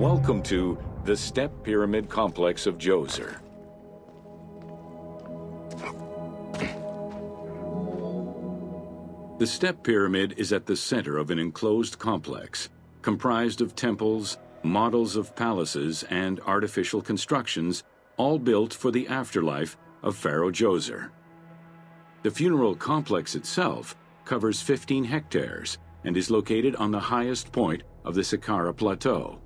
Welcome to the Step Pyramid Complex of Gyosa. The Step Pyramid is at the center of an enclosed complex, comprised of temples, models of palaces, and artificial constructions, all built for the afterlife of Pharaoh Gyosa. The funeral complex itself covers 15 hectares and is located on the highest point of the Saqqara Plateau.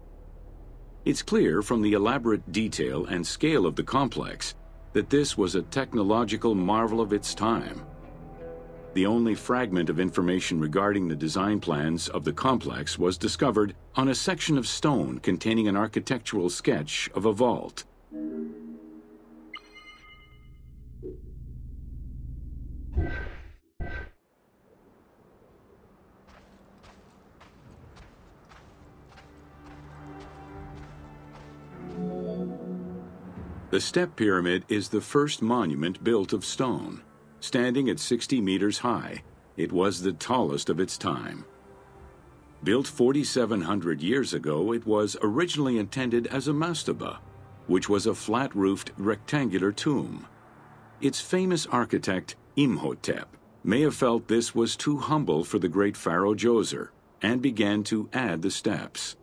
It's clear from the elaborate detail and scale of the complex that this was a technological marvel of its time. The only fragment of information regarding the design plans of the complex was discovered on a section of stone containing an architectural sketch of a vault. The Step Pyramid is the first monument built of stone. Standing at 60 meters high, it was the tallest of its time. Built 4,700 years ago, it was originally intended as a mastaba, which was a flat-roofed rectangular tomb. Its famous architect, Imhotep, may have felt this was too humble for the great pharaoh Gyosa and began to add the steps.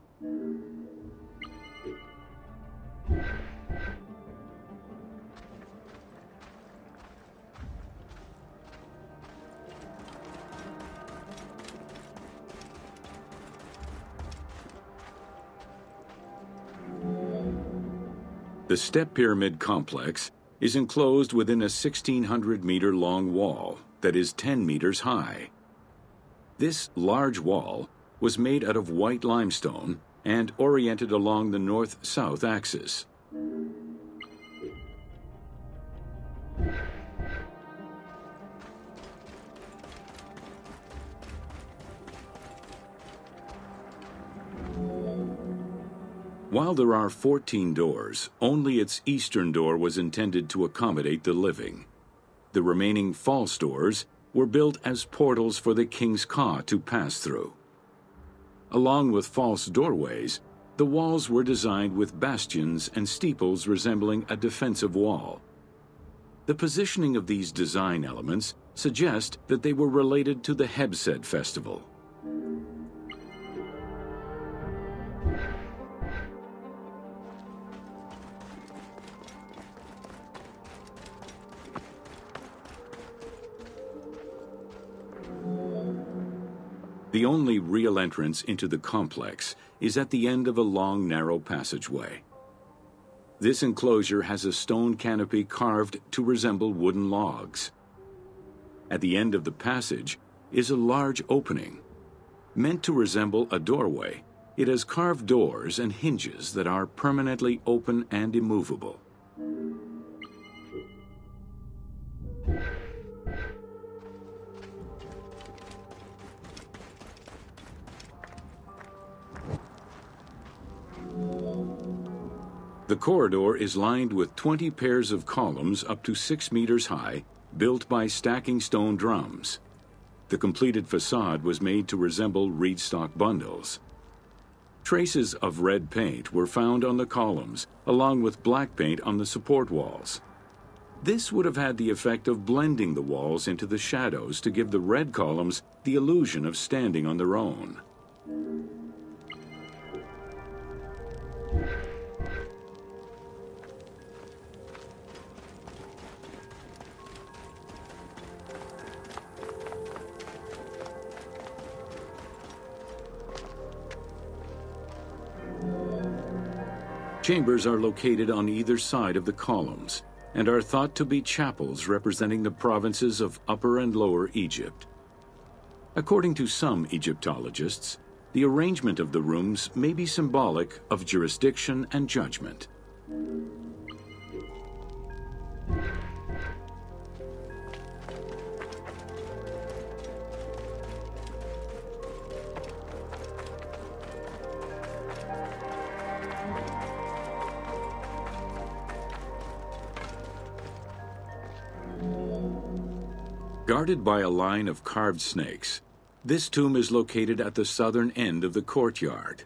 The Step Pyramid complex is enclosed within a 1,600-meter-long wall that is 10 meters high. This large wall was made out of white limestone and oriented along the north-south axis. While there are 14 doors, only its eastern door was intended to accommodate the living. The remaining false doors were built as portals for the king's ka to pass through. Along with false doorways, the walls were designed with bastions and steeples resembling a defensive wall. The positioning of these design elements suggest that they were related to the Hebsed festival. The only real entrance into the complex is at the end of a long, narrow passageway. This enclosure has a stone canopy carved to resemble wooden logs. At the end of the passage is a large opening. Meant to resemble a doorway, it has carved doors and hinges that are permanently open and immovable. The corridor is lined with 20 pairs of columns up to 6 meters high, built by stacking stone drums. The completed facade was made to resemble reed stock bundles. Traces of red paint were found on the columns, along with black paint on the support walls. This would have had the effect of blending the walls into the shadows to give the red columns the illusion of standing on their own. Chambers are located on either side of the columns and are thought to be chapels representing the provinces of Upper and Lower Egypt. According to some Egyptologists, the arrangement of the rooms may be symbolic of jurisdiction and judgment. Guarded by a line of carved snakes, this tomb is located at the southern end of the courtyard.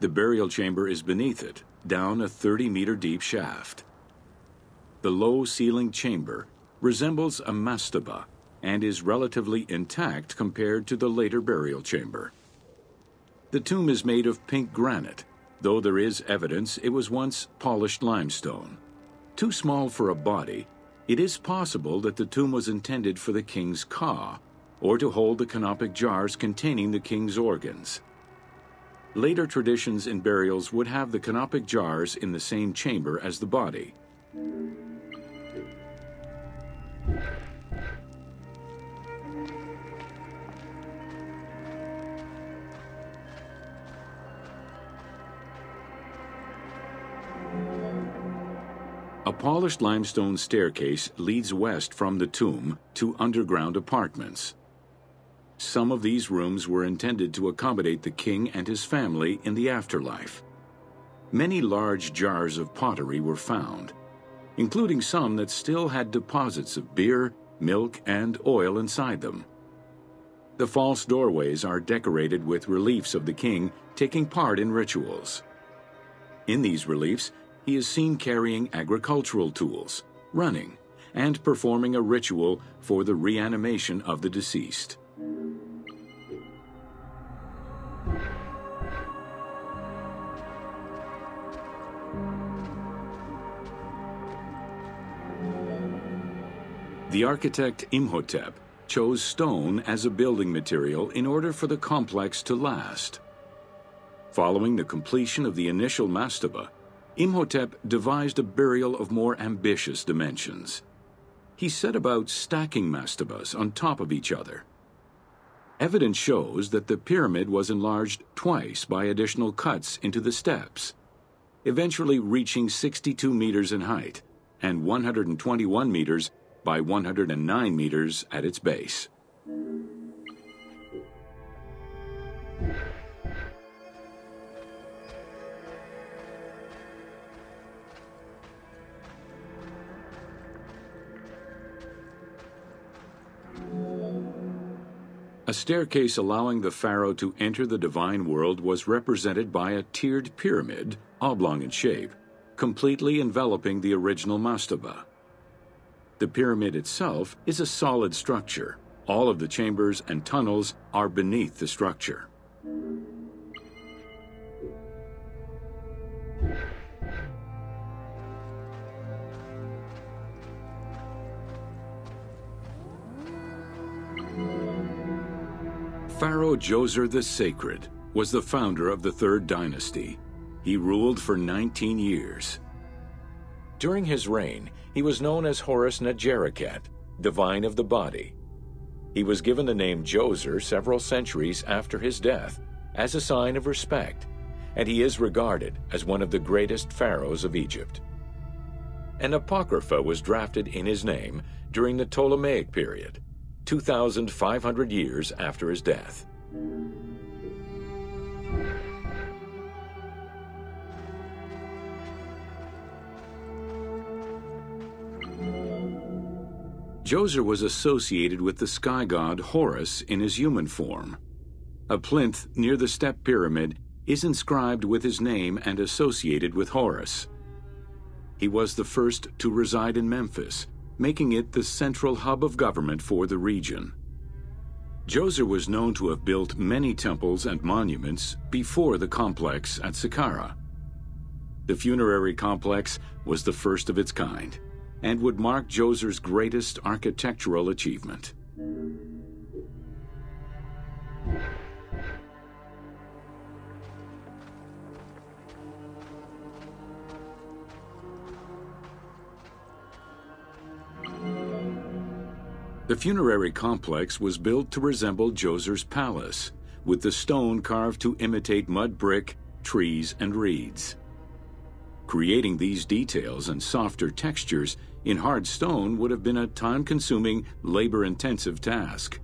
The burial chamber is beneath it, down a 30-meter deep shaft. The low-ceilinged chamber resembles a mastaba and is relatively intact compared to the later burial chamber. The tomb is made of pink granite, though there is evidence it was once polished limestone. Too small for a body, it is possible that the tomb was intended for the king's ka, or to hold the canopic jars containing the king's organs. Later traditions in burials would have the canopic jars in the same chamber as the body. A polished limestone staircase leads west from the tomb to underground apartments. Some of these rooms were intended to accommodate the king and his family in the afterlife. Many large jars of pottery were found, including some that still had deposits of beer, milk, and oil inside them. The false doorways are decorated with reliefs of the king taking part in rituals. In these reliefs, he is seen carrying agricultural tools, running, and performing a ritual for the reanimation of the deceased. The architect Imhotep chose stone as a building material in order for the complex to last. Following the completion of the initial mastaba, Imhotep devised a burial of more ambitious dimensions. He set about stacking mastabas on top of each other. Evidence shows that the pyramid was enlarged twice by additional cuts into the steps, eventually reaching 62 meters in height and 121 meters by 109 meters at its base. A staircase allowing the pharaoh to enter the divine world was represented by a tiered pyramid, oblong in shape, completely enveloping the original mastaba. The pyramid itself is a solid structure. All of the chambers and tunnels are beneath the structure. Pharaoh Djoser the Sacred was the founder of the Third Dynasty. He ruled for 19 years. During his reign, he was known as Horus Negericat, divine of the body. He was given the name Djoser several centuries after his death as a sign of respect, and he is regarded as one of the greatest pharaohs of Egypt. An apocrypha was drafted in his name during the Ptolemaic period, 2,500 years after his death. Djoser was associated with the sky god Horus in his human form. A plinth near the step pyramid is inscribed with his name and associated with Horus. He was the first to reside in Memphis, making it the central hub of government for the region. Djoser was known to have built many temples and monuments before the complex at Saqqara. The funerary complex was the first of its kind and would mark Djoser's greatest architectural achievement. The funerary complex was built to resemble Djoser's palace, with the stone carved to imitate mud brick, trees, and reeds. Creating these details and softer textures in hard stone would have been a time-consuming, labor-intensive task.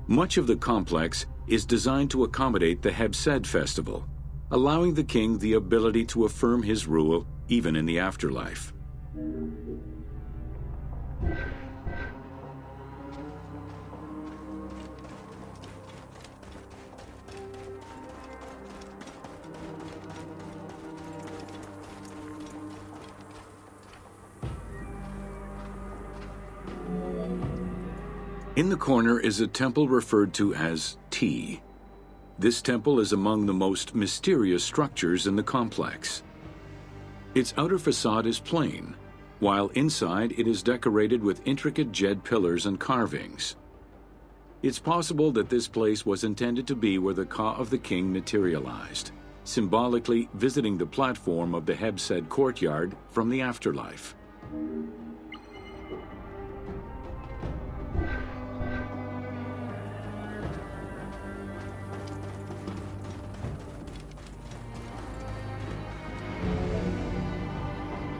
Much of the complex is designed to accommodate the Hebsed festival, allowing the king the ability to affirm his rule even in the afterlife. In the corner is a temple referred to as T. This temple is among the most mysterious structures in the complex. Its outer facade is plain, while inside it is decorated with intricate jade pillars and carvings. It's possible that this place was intended to be where the Ka of the king materialized, symbolically visiting the platform of the Hebsed courtyard from the afterlife.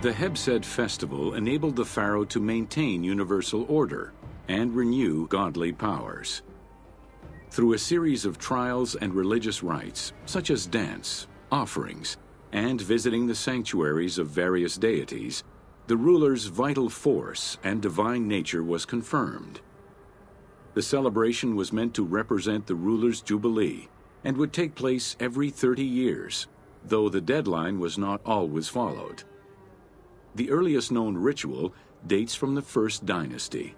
The Hebsed festival enabled the pharaoh to maintain universal order and renew godly powers. Through a series of trials and religious rites, such as dance, offerings, and visiting the sanctuaries of various deities, the ruler's vital force and divine nature was confirmed. The celebration was meant to represent the ruler's jubilee and would take place every 30 years, though the deadline was not always followed. The earliest known ritual dates from the First Dynasty.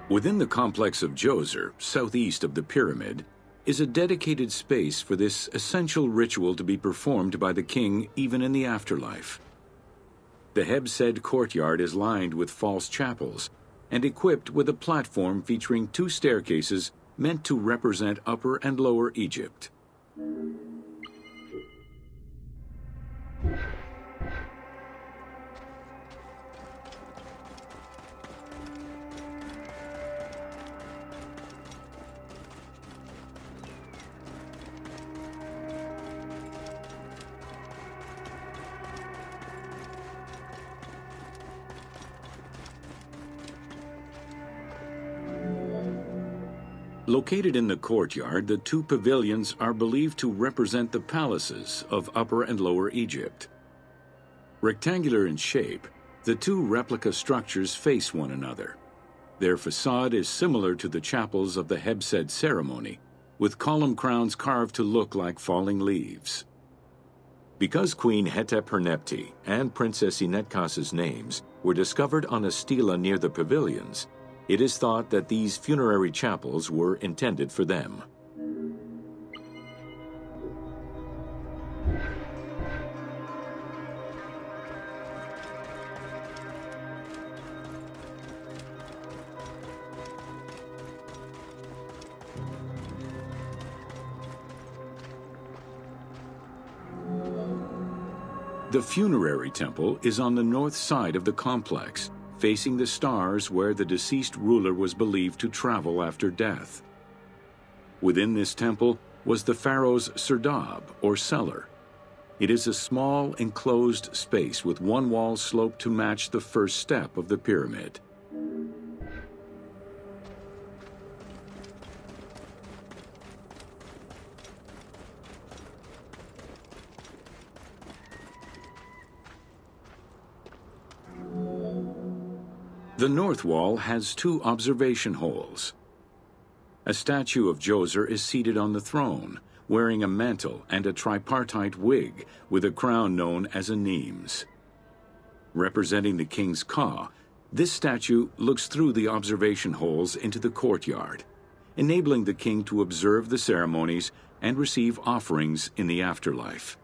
Within the complex of Djoser, southeast of the pyramid, is a dedicated space for this essential ritual to be performed by the king even in the afterlife. The Hebsed courtyard is lined with false chapels and equipped with a platform featuring 2 staircases meant to represent Upper and Lower Egypt. Located in the courtyard, the 2 pavilions are believed to represent the palaces of Upper and Lower Egypt. Rectangular in shape, the 2 replica structures face one another. Their facade is similar to the chapels of the Hebsed ceremony, with column crowns carved to look like falling leaves. Because Queen Hetep-Hernepti and Princess Inetkas's names were discovered on a stela near the pavilions, it is thought that these funerary chapels were intended for them. The funerary temple is on the north side of the complex, facing the stars where the deceased ruler was believed to travel after death. Within this temple was the pharaoh's serdab, or cellar. It is a small, enclosed space with one wall sloped to match the first step of the pyramid. The north wall has 2 observation holes. A statue of Djoser is seated on the throne, wearing a mantle and a tripartite wig with a crown known as a Nemes. Representing the king's Ka, this statue looks through the observation holes into the courtyard, enabling the king to observe the ceremonies and receive offerings in the afterlife.